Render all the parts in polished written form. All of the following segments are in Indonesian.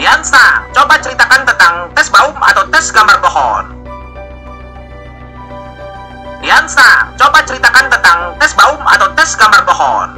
Diansa, coba ceritakan tentang tes baum atau tes gambar pohon. Diansa, coba ceritakan tentang tes baum atau tes gambar pohon.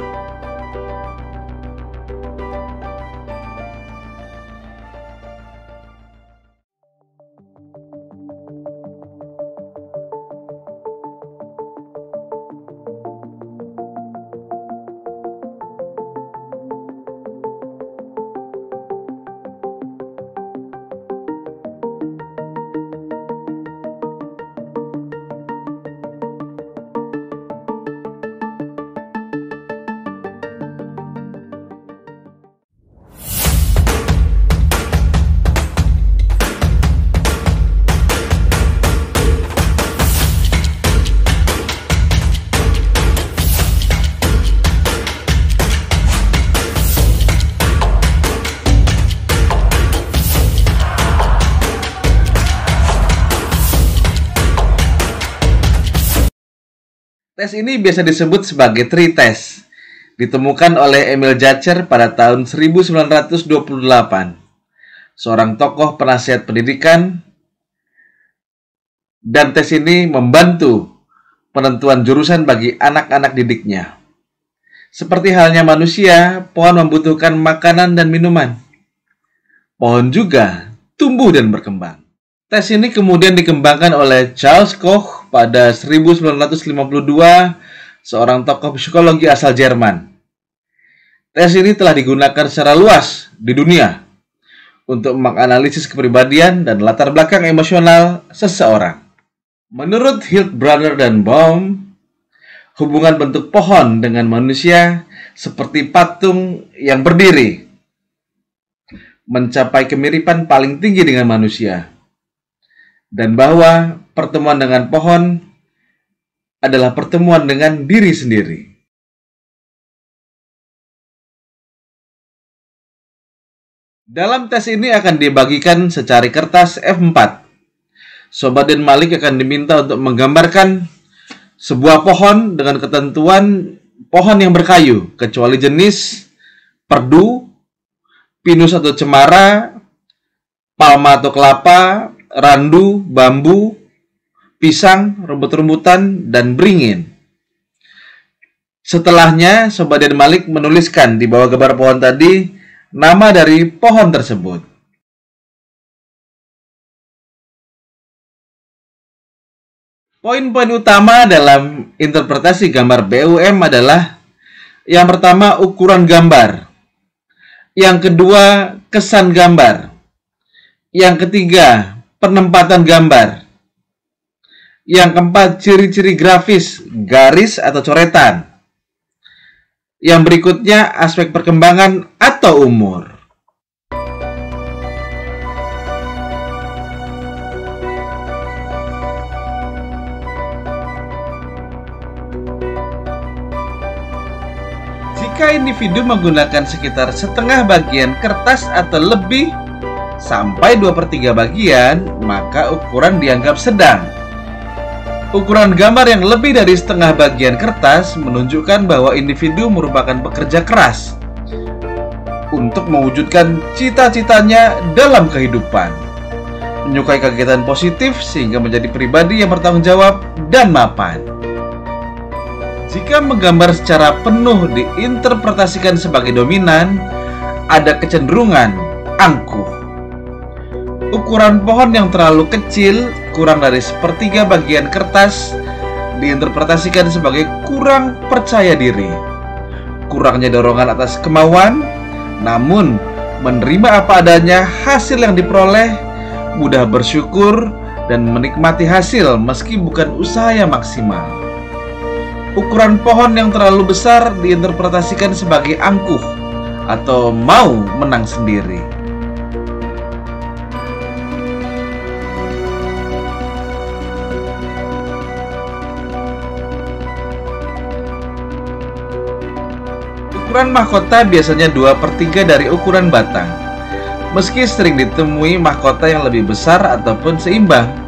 Tes ini biasa disebut sebagai tree test, ditemukan oleh Emil Jacher pada tahun 1928, seorang tokoh penasihat pendidikan, dan tes ini membantu penentuan jurusan bagi anak-anak didiknya. Seperti halnya manusia, pohon membutuhkan makanan dan minuman. Pohon juga tumbuh dan berkembang. Tes ini kemudian dikembangkan oleh Charles Koch pada 1952, seorang tokoh psikologi asal Jerman. Tes ini telah digunakan secara luas di dunia untuk menganalisis kepribadian dan latar belakang emosional seseorang. Menurut Hildebrandt dan Baum, hubungan bentuk pohon dengan manusia seperti patung yang berdiri, mencapai kemiripan paling tinggi dengan manusia, dan bahwa pertemuan dengan pohon adalah pertemuan dengan diri sendiri. Dalam tes ini akan dibagikan secari kertas F4. Sobat dan Malik akan diminta untuk menggambarkan sebuah pohon dengan ketentuan pohon yang berkayu, kecuali jenis, perdu, pinus atau cemara, palma atau kelapa, randu, bambu, pisang, rumput-rumputan, dan beringin. Setelahnya, Sobat dan Malik menuliskan di bawah gambar pohon tadi nama dari pohon tersebut. Poin-poin utama dalam interpretasi gambar BUM adalah: yang pertama, ukuran gambar; yang kedua, kesan gambar; yang ketiga, penempatan gambar; yang keempat, ciri-ciri grafis, garis atau coretan; yang berikutnya, aspek perkembangan atau umur. Jika individu menggunakan sekitar setengah bagian kertas atau lebih sampai 2/3 bagian, maka ukuran dianggap sedang. Ukuran gambar yang lebih dari setengah bagian kertas menunjukkan bahwa individu merupakan pekerja keras untuk mewujudkan cita-citanya dalam kehidupan, menyukai kegiatan positif sehingga menjadi pribadi yang bertanggung jawab dan mapan. Jika menggambar secara penuh diinterpretasikan sebagai dominan, ada kecenderungan angkuh. Ukuran pohon yang terlalu kecil, kurang dari 1/3 bagian kertas, diinterpretasikan sebagai kurang percaya diri, kurangnya dorongan atas kemauan, namun menerima apa adanya hasil yang diperoleh, mudah bersyukur, dan menikmati hasil meski bukan usaha yang maksimal. Ukuran pohon yang terlalu besar diinterpretasikan sebagai angkuh atau mau menang sendiri. Ukuran mahkota biasanya 2/3 dari ukuran batang, meski sering ditemui mahkota yang lebih besar ataupun seimbang.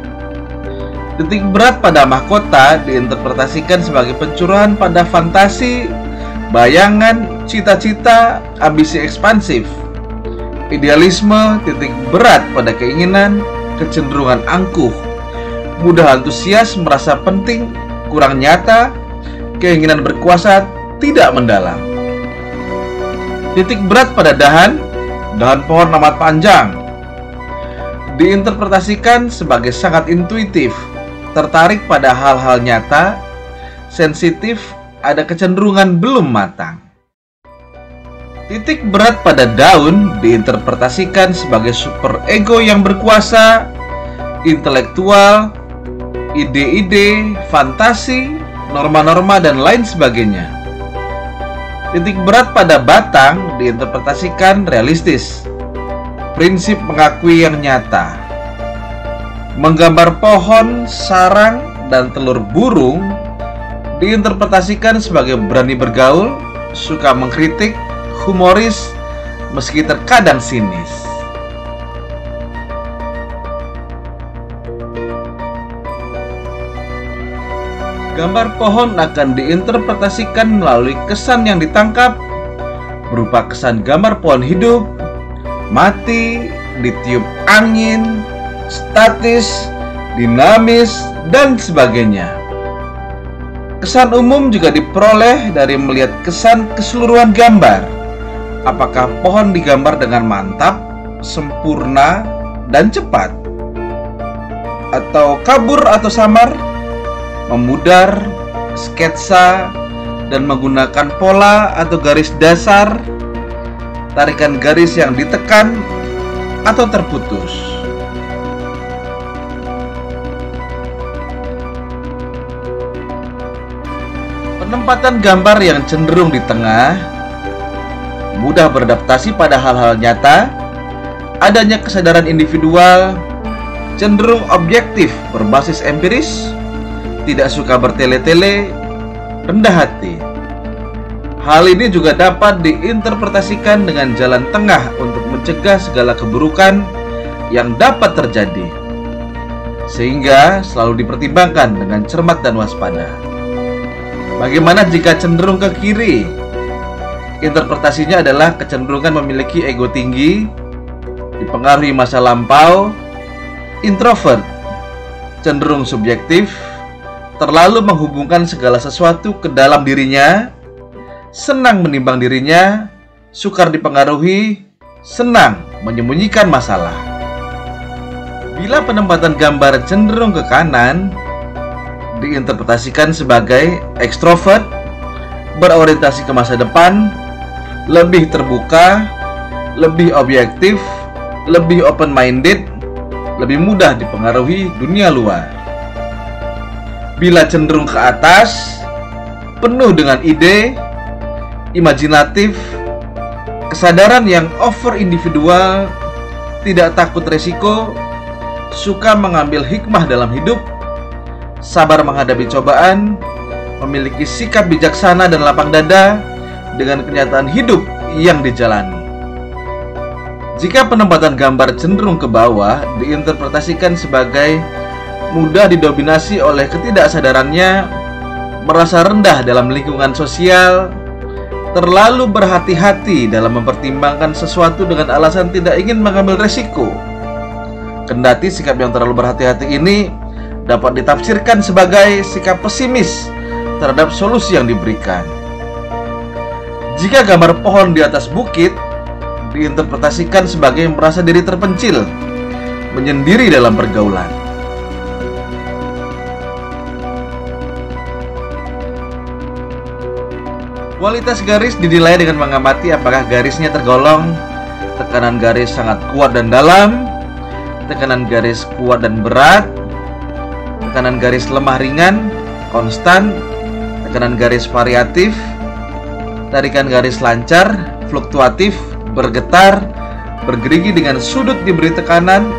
Titik berat pada mahkota diinterpretasikan sebagai pencurahan pada fantasi, bayangan, cita-cita, ambisi ekspansif. Idealisme titik berat pada keinginan, kecenderungan angkuh, mudah antusias, merasa penting, kurang nyata, keinginan berkuasa tidak mendalam. Titik berat pada dahan pohon amat panjang, diinterpretasikan sebagai sangat intuitif, tertarik pada hal-hal nyata, sensitif, ada kecenderungan belum matang. Titik berat pada daun diinterpretasikan sebagai superego yang berkuasa, intelektual, ide-ide, fantasi, norma-norma, dan lain sebagainya. Titik berat pada batang diinterpretasikan realistis, prinsip mengakui yang nyata. Menggambar pohon, sarang, dan telur burung diinterpretasikan sebagai berani bergaul, suka mengkritik, humoris, meski terkadang sinis. Gambar pohon akan diinterpretasikan melalui kesan yang ditangkap, berupa kesan gambar pohon hidup, mati, ditiup angin, statis, dinamis, dan sebagainya. Kesan umum juga diperoleh dari melihat kesan keseluruhan gambar. Apakah pohon digambar dengan mantap, sempurna, dan cepat, atau kabur atau samar, memudar, sketsa, dan menggunakan pola atau garis dasar, tarikan garis yang ditekan, atau terputus. Penempatan gambar yang cenderung di tengah, mudah beradaptasi pada hal-hal nyata, adanya kesadaran individual, cenderung objektif berbasis empiris, tidak suka bertele-tele, rendah hati. Hal ini juga dapat diinterpretasikan dengan jalan tengah untuk mencegah segala keburukan yang dapat terjadi, sehingga selalu dipertimbangkan dengan cermat dan waspada. Bagaimana jika cenderung ke kiri? Interpretasinya adalah kecenderungan memiliki ego tinggi, dipengaruhi masa lampau, introvert, cenderung subjektif, terlalu menghubungkan segala sesuatu ke dalam dirinya, senang menimbang dirinya, sukar dipengaruhi, senang menyembunyikan masalah. Bila penempatan gambar cenderung ke kanan, diinterpretasikan sebagai ekstrovert, berorientasi ke masa depan, lebih terbuka, lebih objektif, lebih open-minded, lebih mudah dipengaruhi dunia luar. Bila cenderung ke atas, penuh dengan ide, imajinatif, kesadaran yang over individual, tidak takut resiko, suka mengambil hikmah dalam hidup, sabar menghadapi cobaan, memiliki sikap bijaksana dan lapang dada dengan kenyataan hidup yang dijalani. Jika penempatan gambar cenderung ke bawah, diinterpretasikan sebagai mudah didominasi oleh ketidaksadarannya, merasa rendah dalam lingkungan sosial, terlalu berhati-hati dalam mempertimbangkan sesuatu dengan alasan tidak ingin mengambil resiko. Kendati sikap yang terlalu berhati-hati ini dapat ditafsirkan sebagai sikap pesimis terhadap solusi yang diberikan. Jika gambar pohon di atas bukit, diinterpretasikan sebagai merasa diri terpencil, menyendiri dalam pergaulan. Kualitas garis dinilai dengan mengamati apakah garisnya tergolong tekanan garis sangat kuat dan dalam, tekanan garis kuat dan berat, tekanan garis lemah ringan, konstan, tekanan garis variatif, tarikan garis lancar, fluktuatif, bergetar, bergerigi dengan sudut diberi tekanan,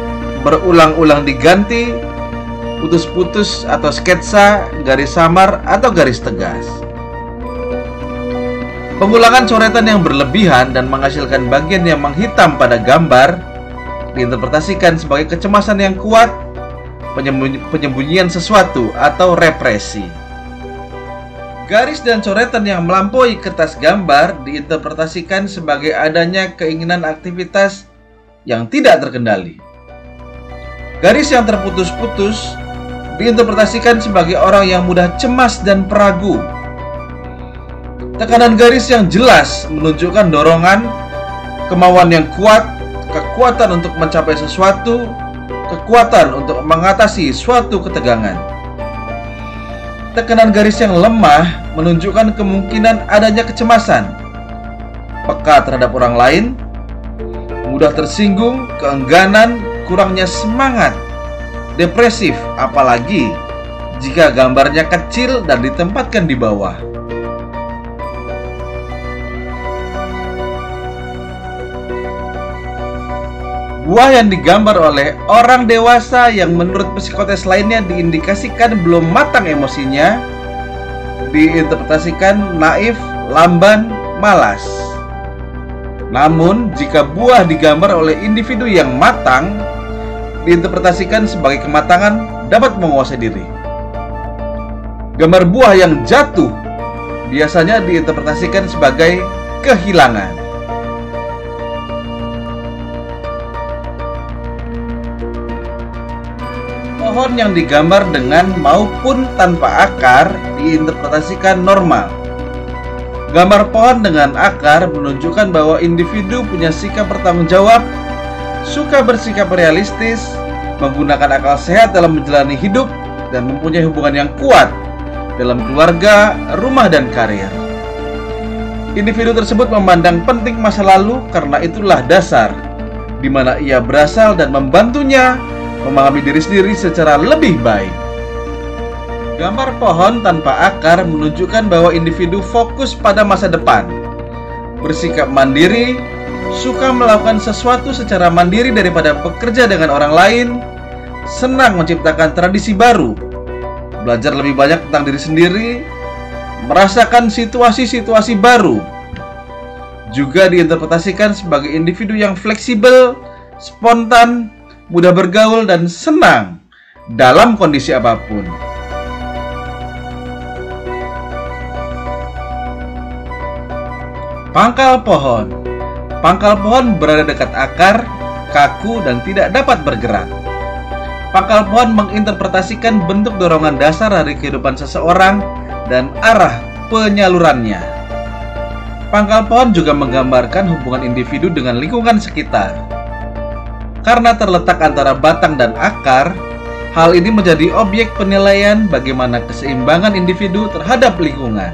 berulang-ulang diganti, putus-putus atau sketsa, garis samar atau garis tegas. Pengulangan coretan yang berlebihan dan menghasilkan bagian yang menghitam pada gambar diinterpretasikan sebagai kecemasan yang kuat, penyembunyian sesuatu atau represi. Garis dan coretan yang melampaui kertas gambar diinterpretasikan sebagai adanya keinginan aktivitas yang tidak terkendali. Garis yang terputus-putus diinterpretasikan sebagai orang yang mudah cemas dan peragu. Tekanan garis yang jelas menunjukkan dorongan, kemauan yang kuat, kekuatan untuk mencapai sesuatu, kekuatan untuk mengatasi suatu ketegangan. Tekanan garis yang lemah menunjukkan kemungkinan adanya kecemasan, peka terhadap orang lain, mudah tersinggung, keengganan, kurangnya semangat, depresif, apalagi jika gambarnya kecil dan ditempatkan di bawah. Buah yang digambar oleh orang dewasa yang menurut psikotes lainnya diindikasikan belum matang emosinya, diinterpretasikan naif, lamban, malas. Namun, jika buah digambar oleh individu yang matang, diinterpretasikan sebagai kematangan, dapat menguasai diri. Gambar buah yang jatuh biasanya diinterpretasikan sebagai kehilangan. Pohon yang digambar dengan maupun tanpa akar diinterpretasikan normal. Gambar pohon dengan akar menunjukkan bahwa individu punya sikap bertanggung jawab, suka bersikap realistis, menggunakan akal sehat dalam menjalani hidup, dan mempunyai hubungan yang kuat dalam keluarga, rumah, dan karir. Individu tersebut memandang penting masa lalu karena itulah dasar di mana ia berasal dan membantunya memahami diri sendiri secara lebih baik. Gambar pohon tanpa akar menunjukkan bahwa individu fokus pada masa depan, bersikap mandiri, suka melakukan sesuatu secara mandiri daripada bekerja dengan orang lain, senang menciptakan tradisi baru, belajar lebih banyak tentang diri sendiri, merasakan situasi-situasi baru. Juga diinterpretasikan sebagai individu yang fleksibel, spontan, mudah bergaul, dan senang dalam kondisi apapun. Pangkal pohon. Pangkal pohon berada dekat akar, kaku, dan tidak dapat bergerak. Pangkal pohon menginterpretasikan bentuk dorongan dasar dari kehidupan seseorang dan arah penyalurannya. Pangkal pohon juga menggambarkan hubungan individu dengan lingkungan sekitar. Karena terletak antara batang dan akar, hal ini menjadi objek penilaian bagaimana keseimbangan individu terhadap lingkungan.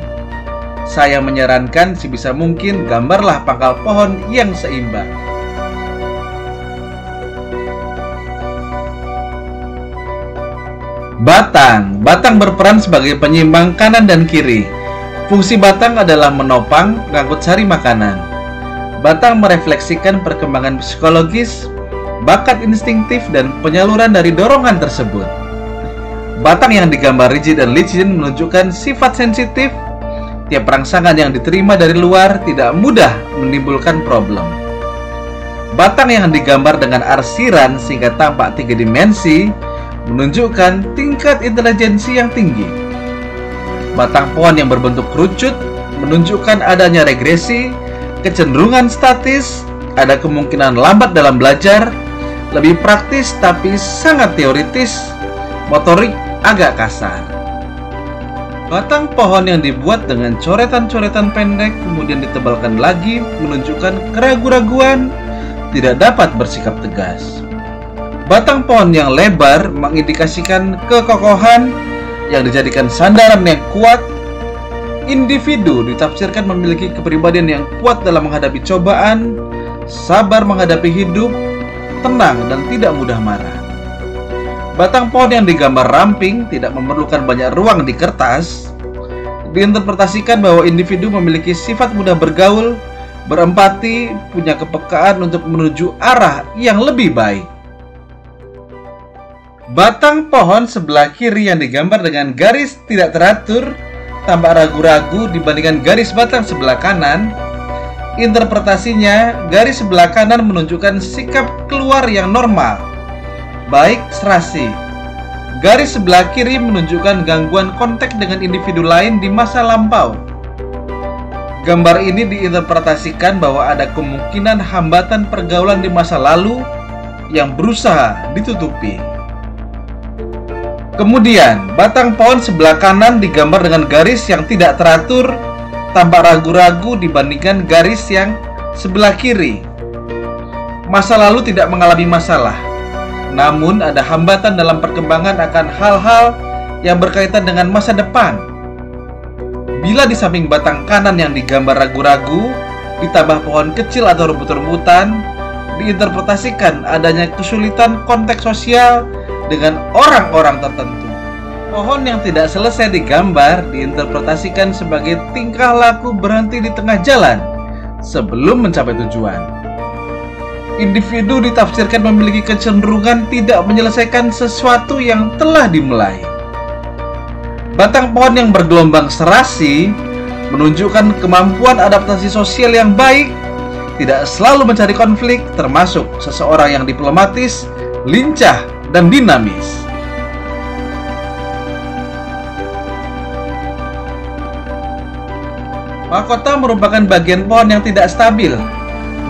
Saya menyarankan sebisa mungkin gambarlah pangkal pohon yang seimbang. Batang. Batang berperan sebagai penyeimbang kanan dan kiri. Fungsi batang adalah menopang, mengangkut sari makanan. Batang merefleksikan perkembangan psikologis, bakat instingtif, dan penyaluran dari dorongan tersebut. Batang yang digambar rigid dan licin menunjukkan sifat sensitif. Tiap rangsangan yang diterima dari luar tidak mudah menimbulkan problem. Batang yang digambar dengan arsiran sehingga tampak 3 dimensi menunjukkan tingkat intelijensi yang tinggi. Batang pohon yang berbentuk kerucut menunjukkan adanya regresi, kecenderungan statis, ada kemungkinan lambat dalam belajar, lebih praktis tapi sangat teoritis, motorik agak kasar. Batang pohon yang dibuat dengan coretan-coretan pendek kemudian ditebalkan lagi menunjukkan keraguan-raguan, tidak dapat bersikap tegas. Batang pohon yang lebar mengindikasikan kekokohan yang dijadikan sandaran yang kuat. Individu ditafsirkan memiliki kepribadian yang kuat dalam menghadapi cobaan, sabar menghadapi hidup, tenang, dan tidak mudah marah. Batang pohon yang digambar ramping tidak memerlukan banyak ruang di kertas. Diinterpretasikan bahwa individu memiliki sifat mudah bergaul, berempati, punya kepekaan untuk menuju arah yang lebih baik. Batang pohon sebelah kiri yang digambar dengan garis tidak teratur, tampak ragu-ragu dibandingkan garis batang sebelah kanan. Interpretasinya, garis sebelah kanan menunjukkan sikap keluar yang normal, baik serasi. Garis sebelah kiri menunjukkan gangguan kontak dengan individu lain di masa lampau. Gambar ini diinterpretasikan bahwa ada kemungkinan hambatan pergaulan di masa lalu yang berusaha ditutupi. Kemudian, batang pohon sebelah kanan digambar dengan garis yang tidak teratur, tampak ragu-ragu dibandingkan garis yang sebelah kiri. Masa lalu tidak mengalami masalah, namun ada hambatan dalam perkembangan akan hal-hal yang berkaitan dengan masa depan. Bila di samping batang kanan yang digambar ragu-ragu ditambah pohon kecil atau rumput-rumputan, diinterpretasikan adanya kesulitan konteks sosial dengan orang-orang tertentu. Pohon yang tidak selesai digambar diinterpretasikan sebagai tingkah laku berhenti di tengah jalan sebelum mencapai tujuan. Individu ditafsirkan memiliki kecenderungan tidak menyelesaikan sesuatu yang telah dimulai. Batang pohon yang bergelombang serasi menunjukkan kemampuan adaptasi sosial yang baik, tidak selalu mencari konflik, termasuk seseorang yang diplomatis, lincah, dan dinamis. Mahkota merupakan bagian pohon yang tidak stabil,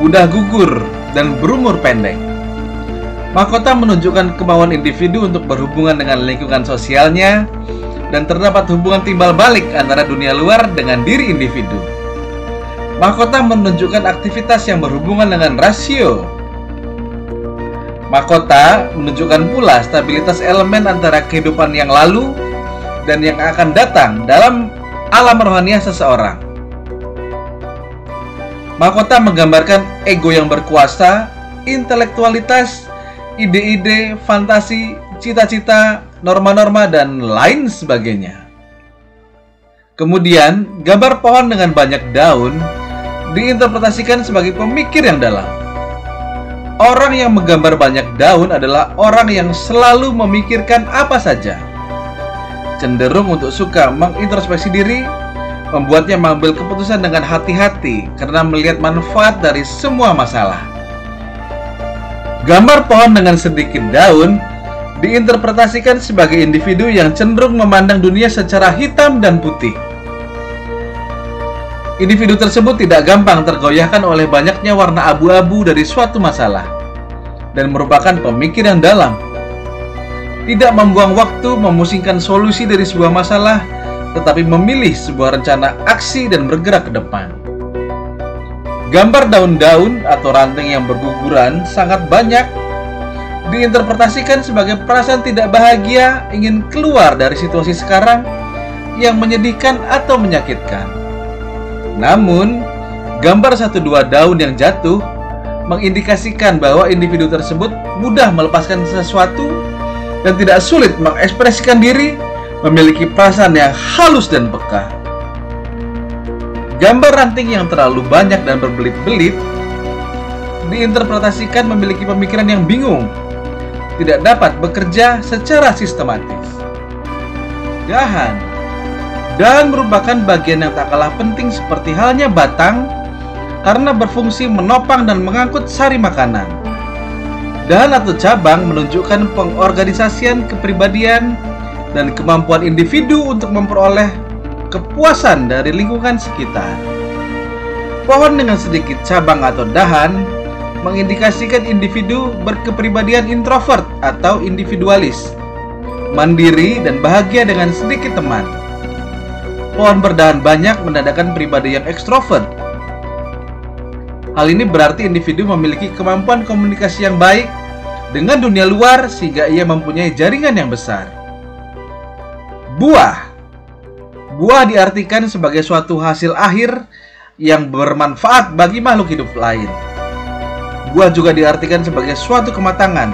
mudah gugur, dan berumur pendek. Mahkota menunjukkan kemauan individu untuk berhubungan dengan lingkungan sosialnya, dan terdapat hubungan timbal balik antara dunia luar dengan diri individu. Mahkota menunjukkan aktivitas yang berhubungan dengan rasio. Mahkota menunjukkan pula stabilitas elemen antara kehidupan yang lalu dan yang akan datang dalam alam rohaniah seseorang. Mahkota menggambarkan ego yang berkuasa, intelektualitas, ide-ide, fantasi, cita-cita, norma-norma, dan lain sebagainya. Kemudian, gambar pohon dengan banyak daun diinterpretasikan sebagai pemikir yang dalam. Orang yang menggambar banyak daun adalah orang yang selalu memikirkan apa saja, cenderung untuk suka mengintrospeksi diri, membuatnya mengambil keputusan dengan hati-hati karena melihat manfaat dari semua masalah. Gambar pohon dengan sedikit daun diinterpretasikan sebagai individu yang cenderung memandang dunia secara hitam dan putih. Individu tersebut tidak gampang tergoyahkan oleh banyaknya warna abu-abu dari suatu masalah dan merupakan pemikir yang dalam. Tidak membuang waktu memusingkan solusi dari sebuah masalah, tetapi memilih sebuah rencana aksi dan bergerak ke depan. Gambar daun-daun atau ranting yang berguguran sangat banyak diinterpretasikan sebagai perasaan tidak bahagia, ingin keluar dari situasi sekarang yang menyedihkan atau menyakitkan. Namun, gambar 1-2 daun yang jatuh mengindikasikan bahwa individu tersebut mudah melepaskan sesuatu dan tidak sulit mengekspresikan diri, memiliki perasaan yang halus dan peka. Gambar ranting yang terlalu banyak dan berbelit-belit diinterpretasikan memiliki pemikiran yang bingung, tidak dapat bekerja secara sistematis. Dahan merupakan bagian yang tak kalah penting seperti halnya batang karena berfungsi menopang dan mengangkut sari makanan. Dahan atau cabang menunjukkan pengorganisasian kepribadian dan kemampuan individu untuk memperoleh kepuasan dari lingkungan sekitar. Pohon dengan sedikit cabang atau dahan mengindikasikan individu berkepribadian introvert atau individualis, mandiri dan bahagia dengan sedikit teman. Pohon berdahan banyak menandakan pribadi yang ekstrovert. Hal ini berarti individu memiliki kemampuan komunikasi yang baik dengan dunia luar sehingga ia mempunyai jaringan yang besar. Buah diartikan sebagai suatu hasil akhir yang bermanfaat bagi makhluk hidup lain. Buah juga diartikan sebagai suatu kematangan.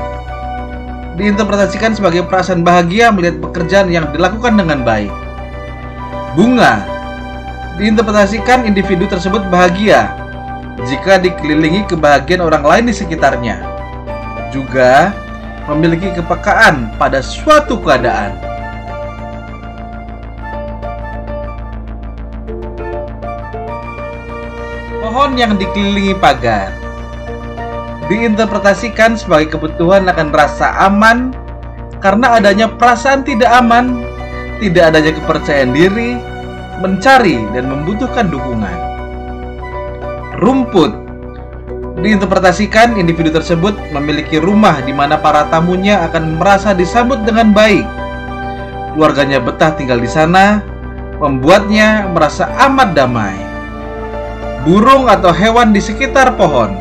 Diinterpretasikan sebagai perasaan bahagia melihat pekerjaan yang dilakukan dengan baik. Bunga diinterpretasikan individu tersebut bahagia jika dikelilingi kebahagiaan orang lain di sekitarnya. Juga memiliki kepekaan pada suatu keadaan. Pohon yang dikelilingi pagar diinterpretasikan sebagai kebutuhan akan rasa aman karena adanya perasaan tidak aman, tidak adanya kepercayaan diri, mencari dan membutuhkan dukungan. rumput. Diinterpretasikan, individu tersebut memiliki rumah di mana para tamunya akan merasa disambut dengan baik. Keluarganya betah tinggal di sana, membuatnya merasa amat damai. Burung atau hewan di sekitar pohon.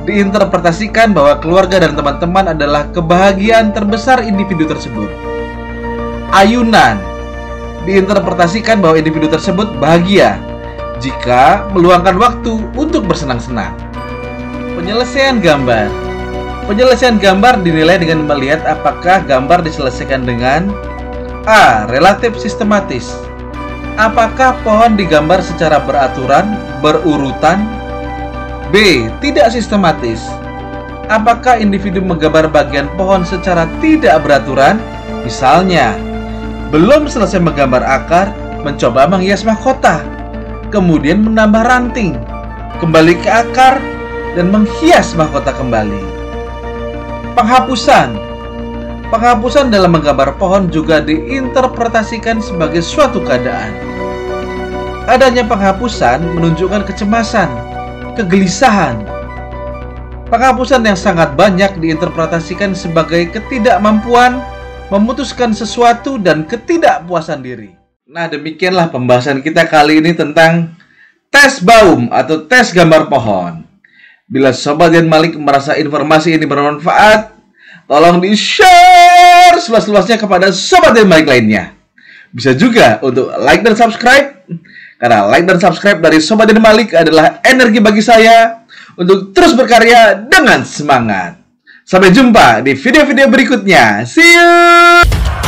Diinterpretasikan bahwa keluarga dan teman-teman adalah kebahagiaan terbesar individu tersebut. Ayunan. Diinterpretasikan bahwa individu tersebut bahagia jika meluangkan waktu untuk bersenang-senang. Penyelesaian gambar. Penyelesaian gambar dinilai dengan melihat apakah gambar diselesaikan dengan A. Relatif sistematis. Apakah pohon digambar secara beraturan, berurutan? B. Tidak sistematis. Apakah individu menggambar bagian pohon secara tidak beraturan? Misalnya, belum selesai menggambar akar, mencoba menghias mahkota, kemudian menambah ranting, kembali ke akar, dan menghias mahkota kembali. Penghapusan. Penghapusan dalam menggambar pohon juga diinterpretasikan sebagai suatu keadaan. Adanya penghapusan menunjukkan kecemasan, kegelisahan. Penghapusan yang sangat banyak diinterpretasikan sebagai ketidakmampuan memutuskan sesuatu dan ketidakpuasan diri. Nah, demikianlah pembahasan kita kali ini tentang tes Baum atau tes gambar pohon. Bila Sobat Dian Malik merasa informasi ini bermanfaat, tolong di-share seluas-luasnya kepada Sobat Dian Malik lainnya. Bisa juga untuk like dan subscribe, karena like dan subscribe dari Sobat Dian Malik adalah energi bagi saya untuk terus berkarya dengan semangat. Sampai jumpa di video-video berikutnya. See you!